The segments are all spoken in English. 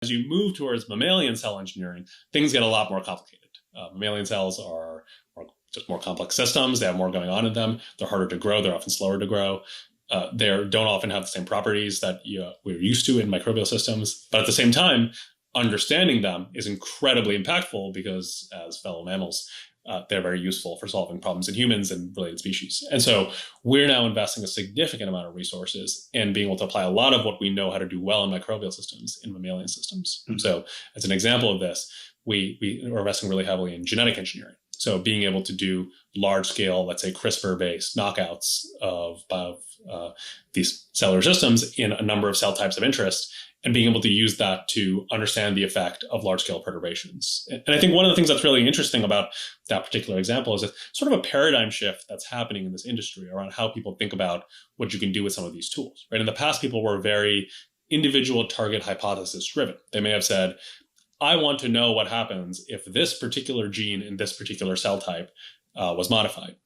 as you move towards mammalian cell engineering, things get a lot more complicated. Mammalian cells are just more complex systems. They have more going on in them. They're harder to grow. They're often slower to grow. They don't often have the same properties that we're used to in microbial systems. But at the same time, understanding them is incredibly impactful because as fellow mammals, they're very useful for solving problems in humans and related species. And so we're now investing a significant amount of resources in being able to apply a lot of what we know how to do well in microbial systems in mammalian systems. Mm-hmm. So as an example of this, we are investing really heavily in genetic engineering. So being able to do large scale, let's say CRISPR-based knockouts of these cellular systems in a number of cell types of interest, and being able to use that to understand the effect of large-scale perturbations. And I think one of the things that's really interesting about that particular example is a sort of a paradigm shift that's happening in this industry around how people think about what you can do with some of these tools. Right? In the past, people were very individual target hypothesis driven. They may have said, I want to know what happens if this particular gene in this particular cell type was modified.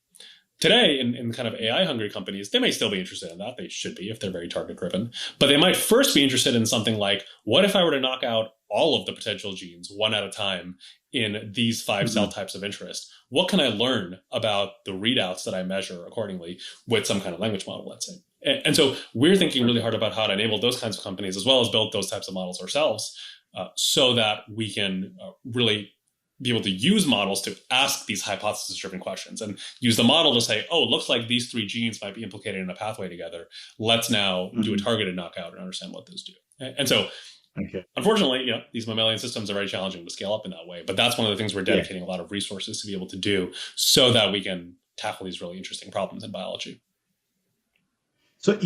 Today, in kind of AI-hungry companies, they may still be interested in that. They should be if they're very target-driven. But they might first be interested in something like, what if I were to knock out all of the potential genes one at a time in these 5 cell types of interest? What can I learn about the readouts that I measure accordingly with some kind of language model, let's say? And so we're thinking really hard about how to enable those kinds of companies as well as build those types of models ourselves so that we can really be able to use models to ask these hypothesis-driven questions and use the model to say, oh, it looks like these 3 genes might be implicated in a pathway together. Let's now do a targeted knockout and understand what those do. And so, unfortunately, these mammalian systems are very challenging to scale up in that way. But that's one of the things we're dedicating a lot of resources to be able to do so that we can tackle these really interesting problems in biology. So